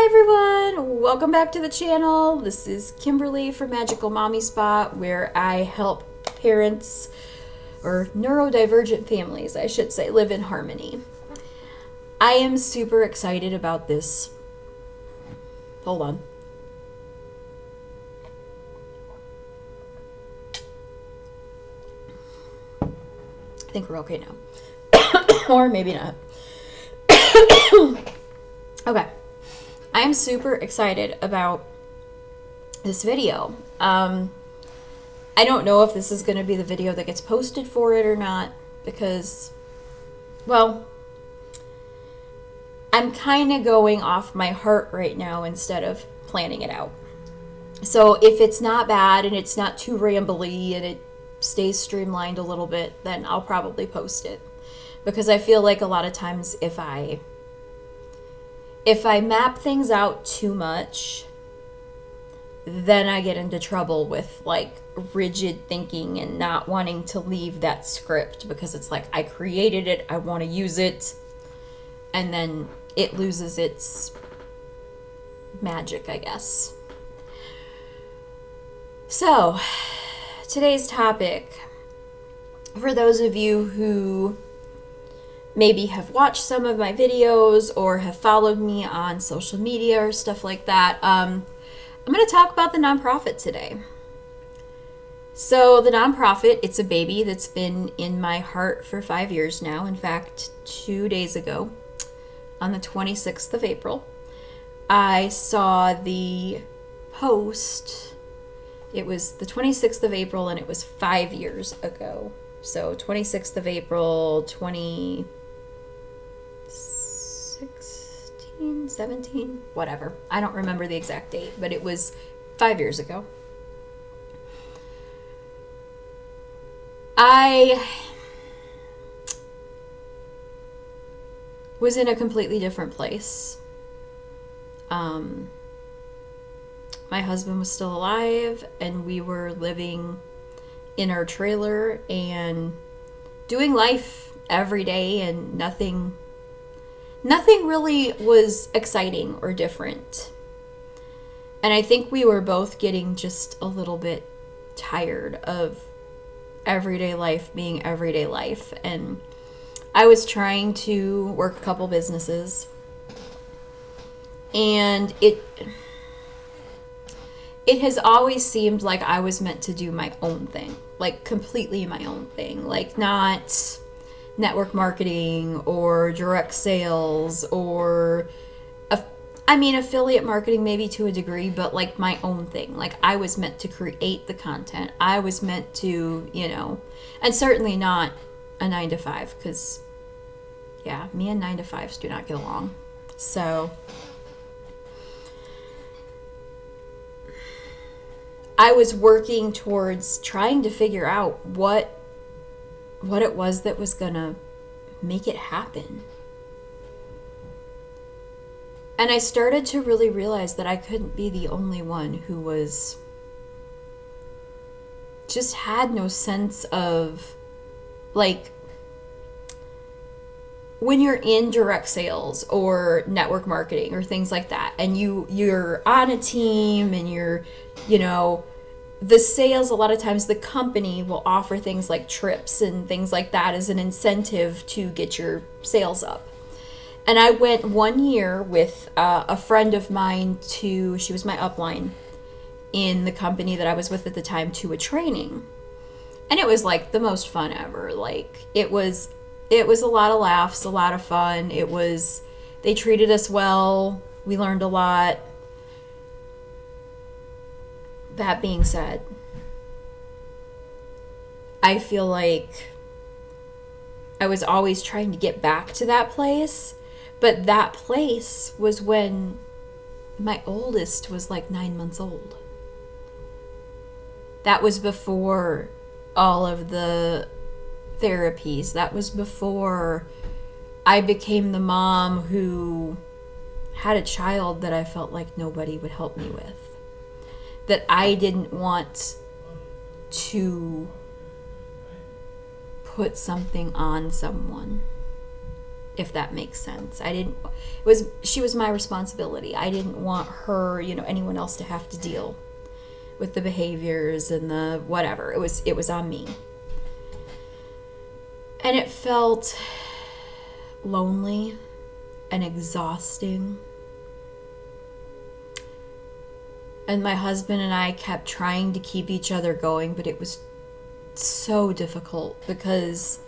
everyone, welcome back to the channel. This is Kimberly from Magical Mommy Spot, where I help parents, or neurodivergent families I should say, live in harmony. I am super excited about this. Hold on. I think we're okay now. Or maybe not. Okay. I'm super excited about this video. I don't know if this is going to be the video that gets posted for it or not, because, well, I'm kind of going off my heart right now instead of planning it out. So if it's not bad and it's not too rambly and it stays streamlined a little bit, then I'll probably post it. Because I feel like a lot of times if I map things out too much, then I get into trouble with like rigid thinking and not wanting to leave that script, because it's like I created it, I want to use it, and then it loses its magic, I guess. So, today's topic, for those of you who maybe have watched some of my videos or have followed me on social media or stuff like that, I'm going to talk about the nonprofit today. So the nonprofit, it's a baby that's been in my heart for 5 years now. In fact, 2 days ago, on the 26th of April, I saw the post. It was the 26th of April and it was 5 years ago. So 26th of April, 2017, whatever. I don't remember the exact date, but it was 5 years ago. I was in a completely different place. My husband was still alive, and we were living in our trailer and doing life every day, and nothing really was exciting or different. And I think we were both getting just a little bit tired of everyday life being everyday life. And I was trying to work a couple businesses, and it has always seemed like I was meant to do my own thing, like completely my own thing, like not network marketing or direct sales or affiliate marketing maybe to a degree, but like my own thing. Like I was meant to create the content. I was meant to, and certainly not a 9-to-5, because yeah, me and 9-to-5s do not get along. So I was working towards trying to figure out what it was that was gonna make it happen. And I started to really realize that I couldn't be the only one who was just had no sense of, like, when you're in direct sales or network marketing or things like that, and you're on a team and you're, the sales, a lot of times the company will offer things like trips and things like that as an incentive to get your sales up. And I went 1 year with a friend of mine she was my upline in the company that I was with at the time, to a training. And it was like the most fun ever. Like it was a lot of laughs, a lot of fun. They treated us well. We learned a lot. That being said, I feel like I was always trying to get back to that place, but that place was when my oldest was like 9 months old. That was before all of the therapies. That was before I became the mom who had a child that I felt like nobody would help me with. That I didn't want to put something on someone. if that makes sense. She was my responsibility. I didn't want her, anyone else to have to deal with the behaviors and the whatever. It was on me. And it felt lonely and exhausting. And my husband and I kept trying to keep each other going, but it was so difficult because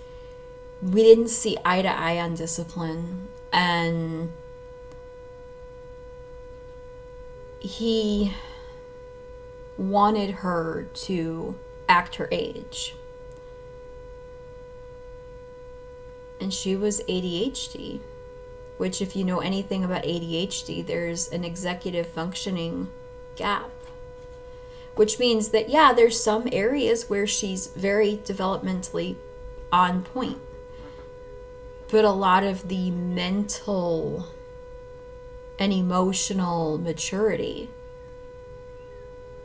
we didn't see eye to eye on discipline. And he wanted her to act her age. And she was ADHD, which, if you know anything about ADHD, there's an executive functioning gap, which means that, yeah, there's some areas where she's very developmentally on point, but a lot of the mental and emotional maturity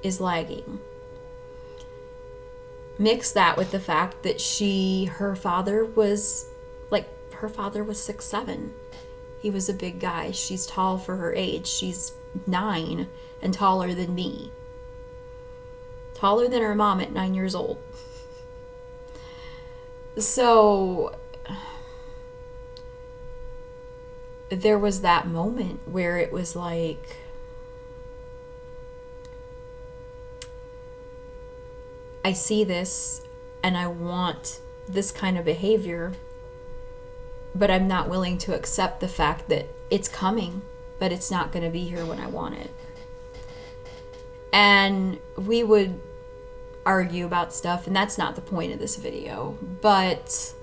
is lagging. Mix that with the fact that her father was 6'7". He was a big guy. She's tall for her age. She's 9 and taller than me. Taller than her mom at 9 years old. So there was that moment where it was like, I see this and I want this kind of behavior, but I'm not willing to accept the fact that it's coming, but it's not going to be here when I want it. And we would argue about stuff, and that's not the point of this video, but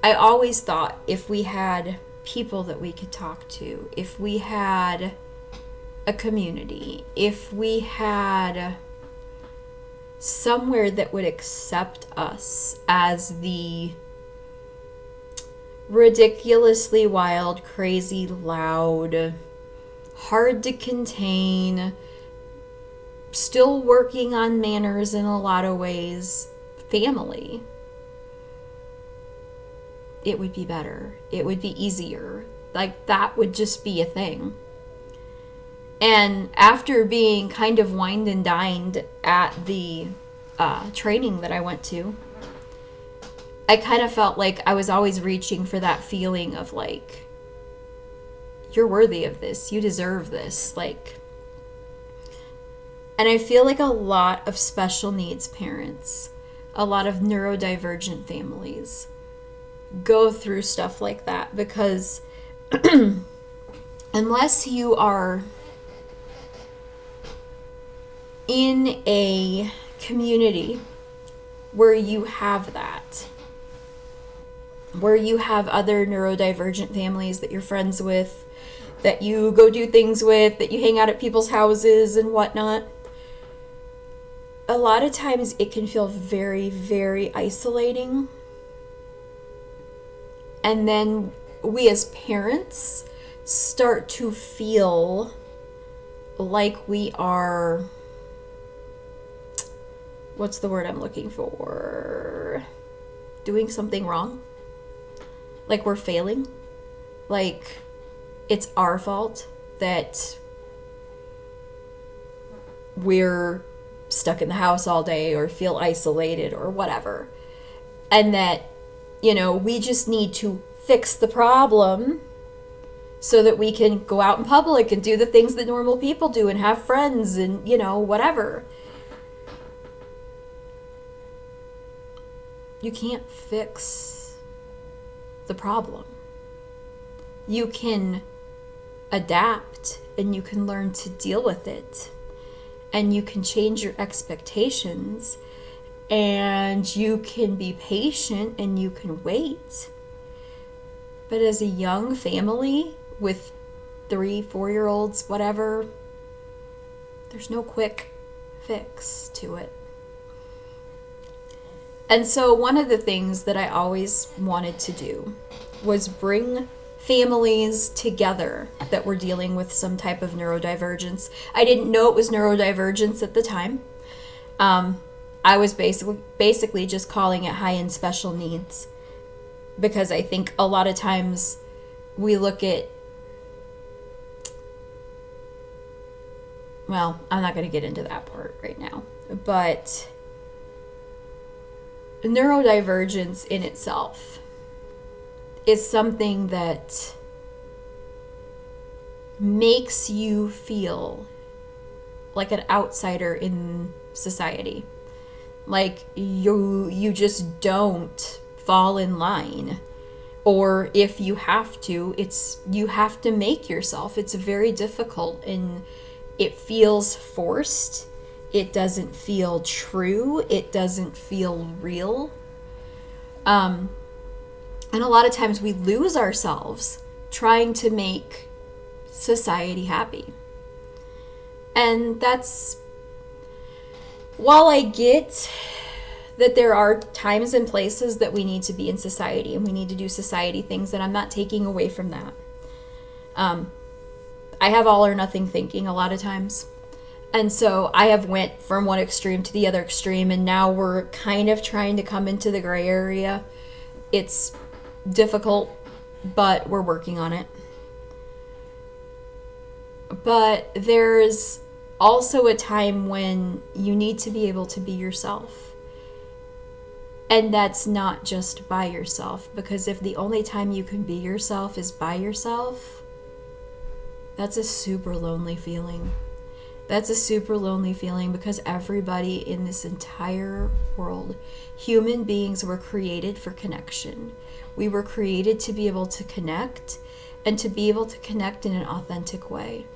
I always thought if we had people that we could talk to, if we had a community, if we had somewhere that would accept us as the ridiculously wild, crazy, loud, hard to contain, still working on manners in a lot of ways, family, it would be better. It would be easier. Like, that would just be a thing. And after being kind of wined and dined at the training that I went to, I kind of felt like I was always reaching for that feeling of like, you're worthy of this, you deserve this, like. And I feel like a lot of special needs parents, a lot of neurodivergent families go through stuff like that because unless you are in a community where you have that, where you have other neurodivergent families that you're friends with, that you go do things with, that you hang out at people's houses and whatnot, a lot of times it can feel very, very isolating. And then we as parents start to feel like we are, what's the word I'm looking for? Doing something wrong. Like we're failing. Like it's our fault that we're stuck in the house all day or feel isolated or whatever. And that, we just need to fix the problem so that we can go out in public and do the things that normal people do and have friends and, whatever. You can't fix the problem. You can adapt and you can learn to deal with it. And you can change your expectations and you can be patient and you can wait. But as a young family with 3-4-year-olds, whatever, there's no quick fix to it. And so one of the things that I always wanted to do was bring families together that were dealing with some type of neurodivergence. I didn't know it was neurodivergence at the time. I was basically just calling it high-end special needs because I think a lot of times we look at, well, I'm not going to get into that part right now, but neurodivergence in itself is something that makes you feel like an outsider in society. Like you just don't fall in line. Or if you have to, you have to make yourself. It's very difficult and it feels forced. It doesn't feel true. It doesn't feel real. And a lot of times we lose ourselves trying to make society happy. And that's, while I get that there are times and places that we need to be in society and we need to do society things, and I'm not taking away from that. I have all or nothing thinking a lot of times. And so I have went from one extreme to the other extreme, and now we're kind of trying to come into the gray area. It's difficult, but we're working on it. But there's also a time when you need to be able to be yourself. And that's not just by yourself, because if the only time you can be yourself is by yourself, that's a super lonely feeling. That's a super lonely feeling, because everybody in this entire world, human beings, were created for connection. We were created to be able to connect, and to be able to connect in an authentic way.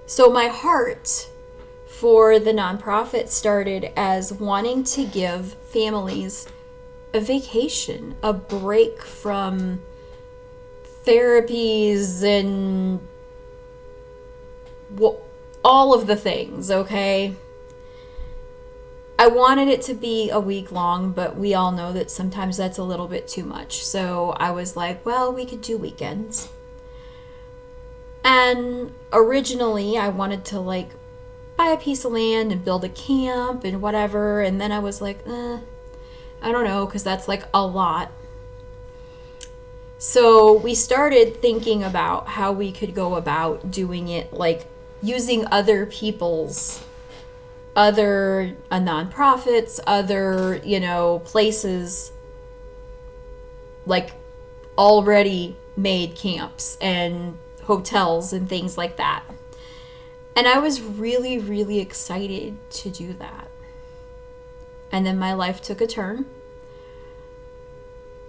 So my heart for the nonprofit started as wanting to give families a vacation, a break from therapies and all of the things, okay? I wanted it to be a week long, but we all know that sometimes that's a little bit too much. So I was like, well, we could do weekends. And originally I wanted to buy a piece of land and build a camp and whatever. And then I was like, I don't know, because that's a lot. So we started thinking about how we could go about doing it, using other people's, other nonprofits, other, places, already made camps and hotels and things like that. And I was really, really excited to do that. And then my life took a turn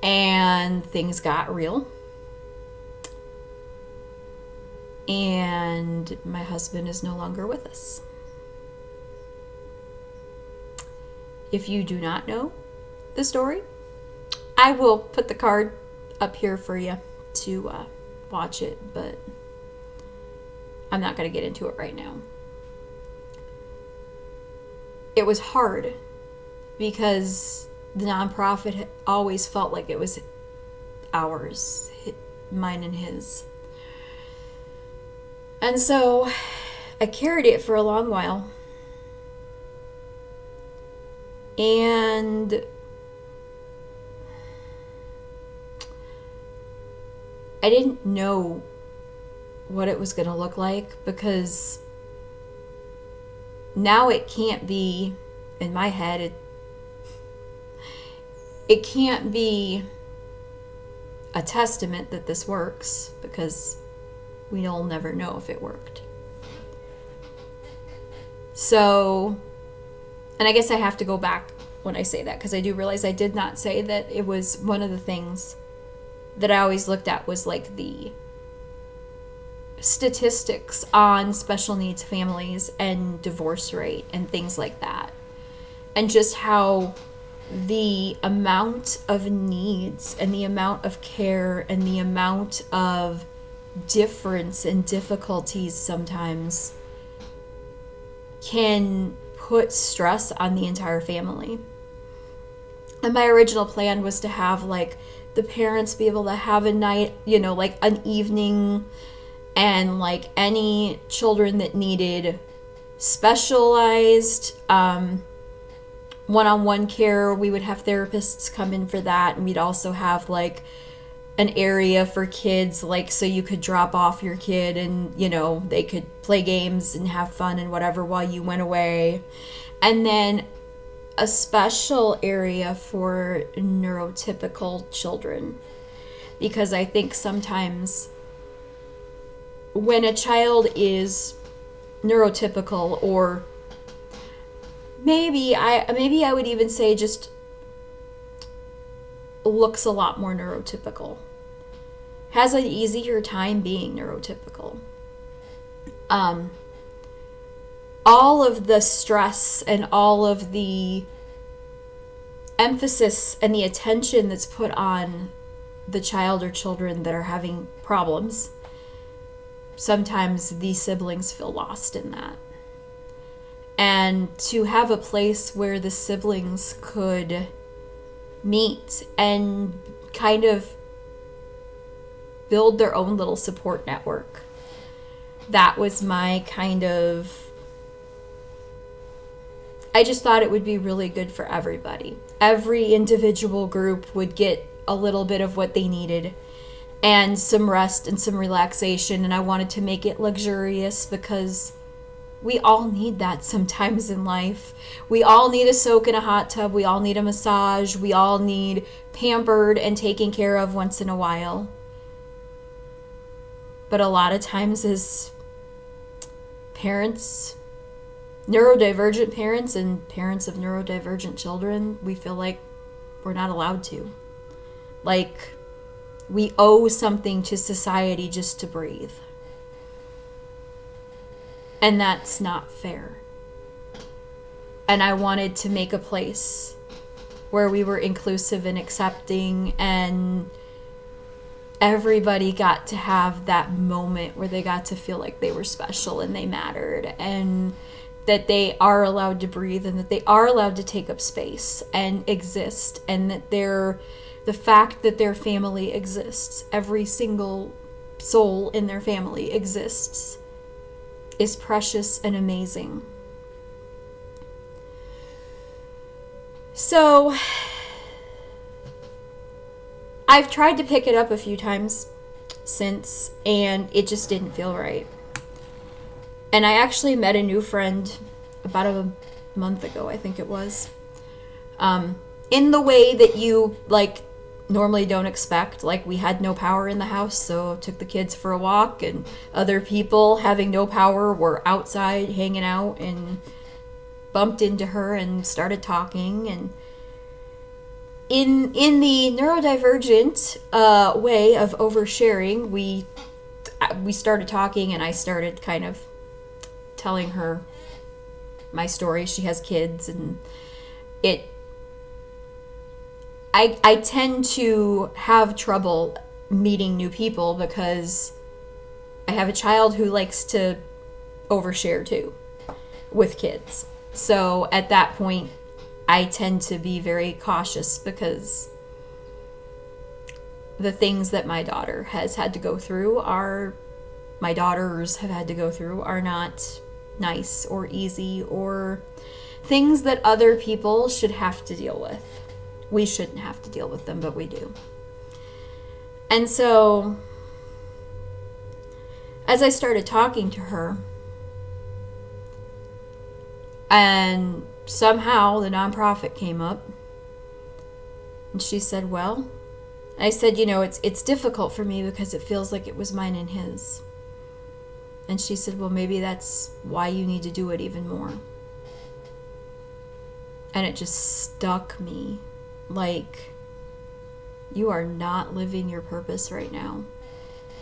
and things got real. And my husband is no longer with us. If you do not know the story, I will put the card up here for you to watch it, but I'm not going to get into it right now. It was hard because the nonprofit always felt like it was ours, mine and his. And so I carried it for a long while. And I didn't know what it was going to look like, because now it can't be, in my head, it can't be a testament that this works, because we'll never know if it worked. So, and I guess I have to go back when I say that, because I do realize I did not say that it was one of the things that I always looked at was the statistics on special needs families and divorce rate and things like that. And just how the amount of needs and the amount of care and the amount of difference and difficulties sometimes can put stress on the entire family. And my original plan was to have the parents be able to have a night, an evening, and any children that needed specialized one-on-one care, we would have therapists come in for that. And we'd also have an area for kids, like so you could drop off your kid and, you know, they could play games and have fun and whatever while you went away. And then a special area for neurotypical children. Because I think sometimes when a child is neurotypical, or maybe I would even say just looks a lot more neurotypical, has an easier time being neurotypical. All of the stress and all of the emphasis and the attention that's put on the child or children that are having problems, sometimes the siblings feel lost in that. And to have a place where the siblings could meet and kind of build their own little support network. That was my kind of... I just thought it would be really good for everybody. Every individual group would get a little bit of what they needed and some rest and some relaxation, and I wanted to make it luxurious because we all need that sometimes in life. We all need a soak in a hot tub. We all need a massage. We all need pampered and taken care of once in a while. But a lot of times as parents, neurodivergent parents and parents of neurodivergent children, we feel like we're not allowed to. Like we owe something to society just to breathe. And that's not fair. And I wanted to make a place where we were inclusive and accepting, and everybody got to have that moment where they got to feel like they were special and they mattered, and that they are allowed to breathe, and that they are allowed to take up space and exist, and that the fact that their family exists, every single soul in their family exists, is precious and amazing. So I've tried to pick it up a few times since, and it just didn't feel right. And I actually met a new friend about a month ago, I think it was, in the way that you like normally don't expect. Like, we had no power in the house, so took the kids for a walk, and other people having no power were outside hanging out, and bumped into her and started talking. And in the neurodivergent way of oversharing, we started talking, and I started kind of telling her my story. She has kids, and I tend to have trouble meeting new people because I have a child who likes to overshare too with kids. So at that point, I tend to be very cautious because the things that my daughter has had to go through my daughters have had to go through are not nice or easy, or things that other people should have to deal with. We shouldn't have to deal with them, but we do. And so, as I started talking to her, and somehow the nonprofit came up, and she said, well, I said, it's difficult for me because it feels like it was mine and his. And she said, well, maybe that's why you need to do it even more. And it just stuck me. Like, you are not living your purpose right now.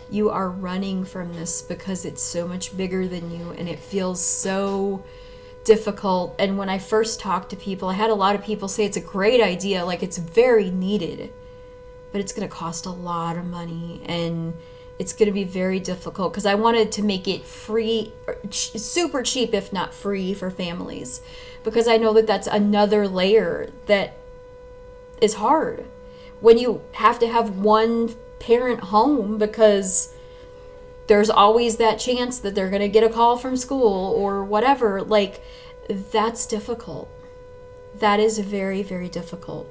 You are running from this because it's so much bigger than you, and it feels so difficult. And when I first talked to people, I had a lot of people say it's a great idea, like it's very needed, but it's going to cost a lot of money, and it's going to be very difficult, because I wanted to make it free, super cheap if not free, for families, because I know that that's another layer that is hard when you have to have one parent home, because there's always that chance that they're going to get a call from school or whatever. Like, that's difficult. That is very, very difficult.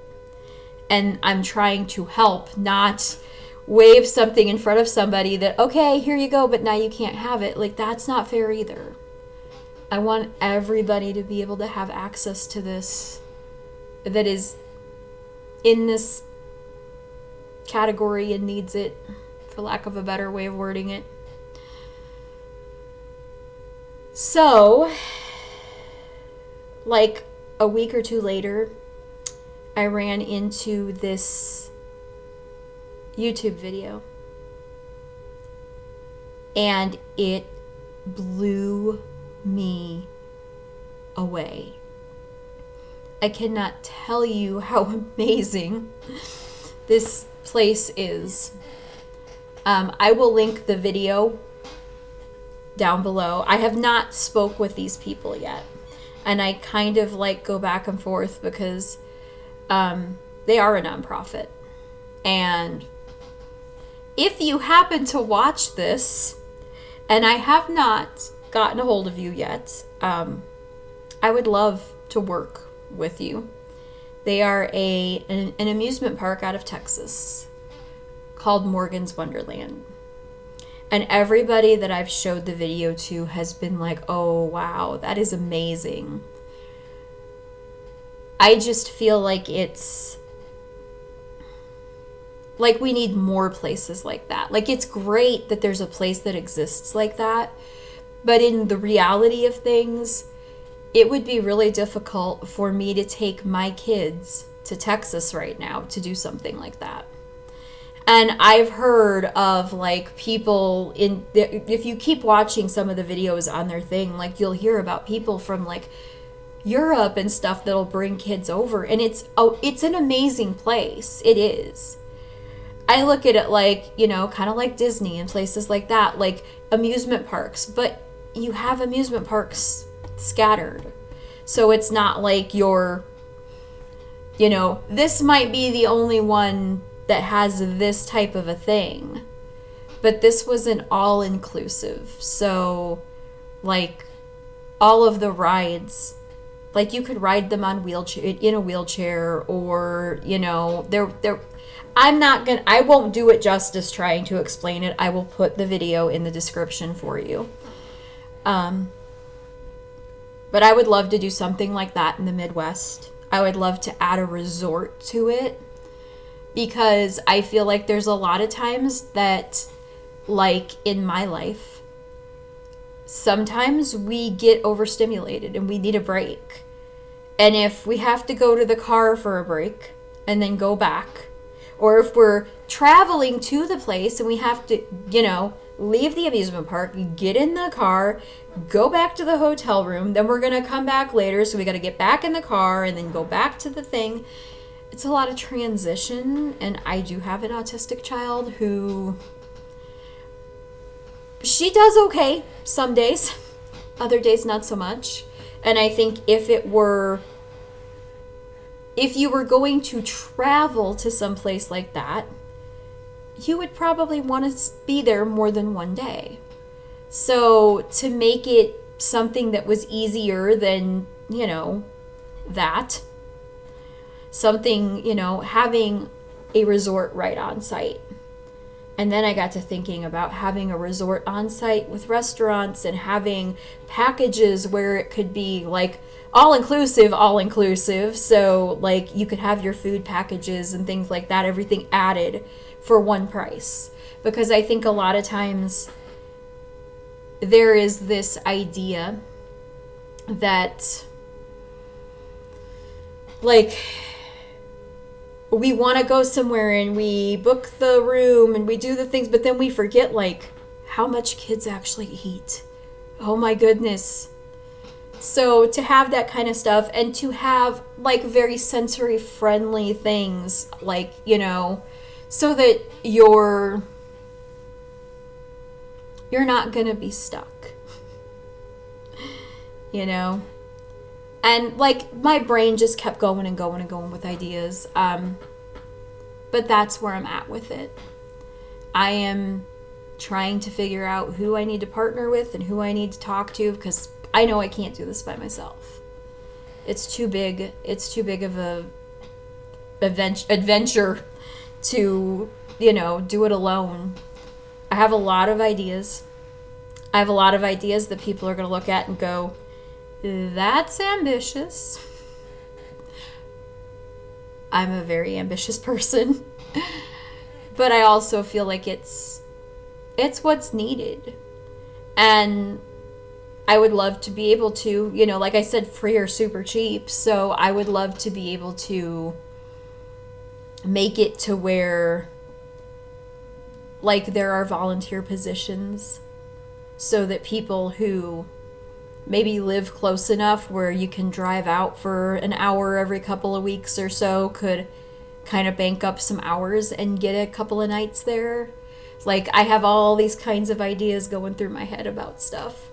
And I'm trying to help, not wave something in front of somebody that, okay, here you go, but now you can't have it. Like, that's not fair either. I want everybody to be able to have access to this that is in this category and needs it, for lack of a better way of wording it. So, like a week or two later, I ran into this YouTube video, and it blew me away. I cannot tell you how amazing this place is. I will link the video down below. I have not spoke with these people yet, and I kind of like go back and forth because they are a nonprofit. And if you happen to watch this, and I have not gotten a hold of you yet, I would love to work with you. They are an amusement park out of Texas called Morgan's Wonderland. And everybody that I've showed the video to has been like, oh, wow, that is amazing. I just feel like it's like we need more places like that. Like, it's great that there's a place that exists like that, but in the reality of things, it would be really difficult for me to take my kids to Texas right now to do something like that. And I've heard of like people if you keep watching some of the videos on their thing, like you'll hear about people from like Europe and stuff that'll bring kids over, and it's an amazing place. It is. I look at it like, you know, kind of like Disney and places like that, like amusement parks, but you have amusement parks scattered. So it's not like you're, you know, this might be the only one that has this type of a thing, but this was an all-inclusive. So like all of the rides, like you could ride them on in a wheelchair, or, you know, I won't do it justice trying to explain it. I will put the video in the description for you. But I would love to do something like that in the Midwest. I would love to add a resort to it, because I feel like there's a lot of times that, like in my life, sometimes we get overstimulated and we need a break. And if we have to go to the car for a break and then go back, or if we're traveling to the place and we have to, you know, leave the amusement park, get in the car, go back to the hotel room, then we're going to come back later, so we got to get back in the car and then go back to the thing. It's a lot of transition, and I do have an autistic child who, she does okay some days, other days not so much. And I think if you were going to travel to some place like that, you would probably want to be there more than one day. So to make it something that was easier than, you know, that, something, you know, having a resort right on site. And then I got to thinking about having a resort on site with restaurants and having packages where it could be like all inclusive. So like you could have your food packages and things like that, everything added for one price. Because I think a lot of times there is this idea that like we want to go somewhere and we book the room and we do the things, but then we forget like how much kids actually eat. Oh my goodness. So to have that kind of stuff, and to have like very sensory friendly things, like, you know, so that you're not gonna be stuck, you know. And like my brain just kept going and going and going with ideas. But that's where I'm at with it. I am trying to figure out who I need to partner with and who I need to talk to, because I know I can't do this by myself. It's too big. It's too big of a adventure to do it alone. I have a lot of ideas. I have a lot of ideas that people are going to look at and go, that's ambitious. I'm a very ambitious person. But I also feel like it's what's needed. And I would love to be able to, like I said, free or super cheap. So I would love to be able to make it to where, like, there are volunteer positions so that people who maybe live close enough where you can drive out for an hour every couple of weeks or so could kind of bank up some hours and get a couple of nights there. Like, I have all these kinds of ideas going through my head about stuff.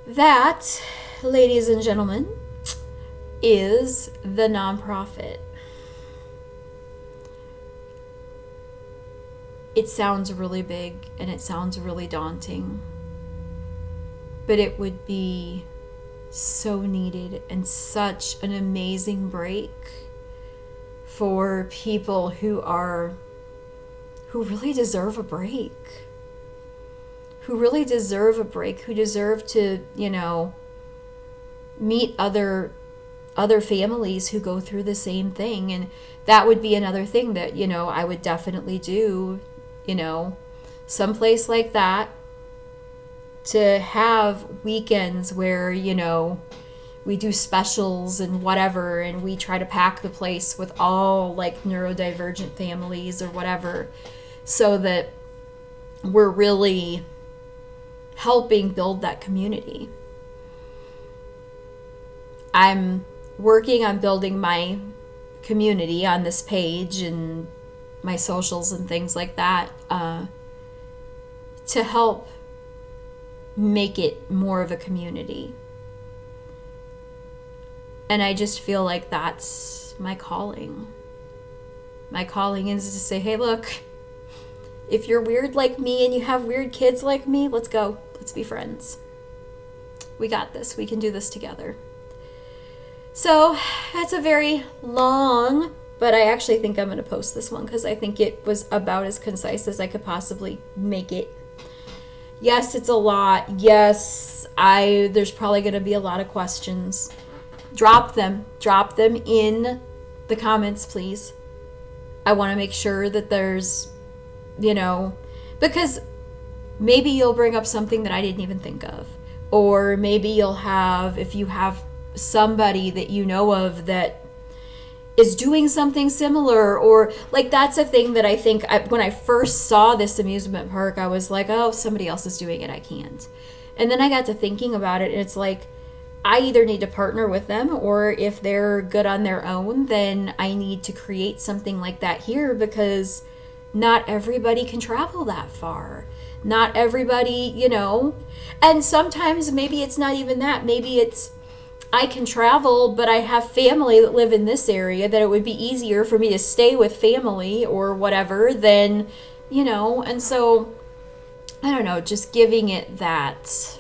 That, ladies and gentlemen, is the nonprofit. It sounds really big and it sounds really daunting, but it would be so needed and such an amazing break for people who really deserve a break. Who really deserve a break, who deserve to, meet other families who go through the same thing. And that would be another thing that, I would definitely do, someplace like that, to have weekends where, we do specials and whatever, and we try to pack the place with all like neurodivergent families or whatever, so that we're really helping build that community. I'm working on building my community on this page and my socials and things like that, to help make it more of a community. And I just feel like that's my calling. My calling is to say, hey, look, if you're weird like me and you have weird kids like me, let's go. Let's be friends. We got this. We can do this together. So that's a very long, but I actually think I'm going to post this one because I think it was about as concise as I could possibly make it. Yes, it's a lot. Yes, there's probably going to be a lot of questions. Drop them in the comments, please. I want to make sure that there's, because maybe you'll bring up something that I didn't even think of. Or maybe you'll have, if you have somebody that you know of that is doing something similar, or like that's a thing that I think when I first saw this amusement park, I was like, oh, somebody else is doing it, I can't. And then I got to thinking about it, and it's like, I either need to partner with them, or if they're good on their own, then I need to create something like that here, because not everybody can travel that far. Not everybody, and sometimes maybe it's not even that. Maybe it's, I can travel, but I have family that live in this area, that it would be easier for me to stay with family or whatever than, and so, I don't know, just giving it that.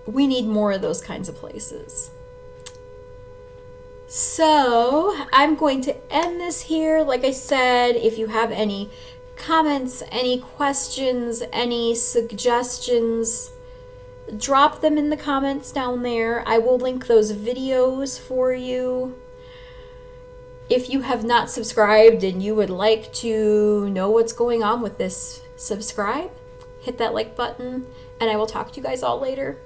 We need more of those kinds of places. So I'm going to end this here. Like I said, if you have any comments, any questions, any suggestions, drop them in the comments down there. I will link those videos for you. If you have not subscribed and you would like to know what's going on with this, subscribe, hit that like button, and I will talk to you guys all later.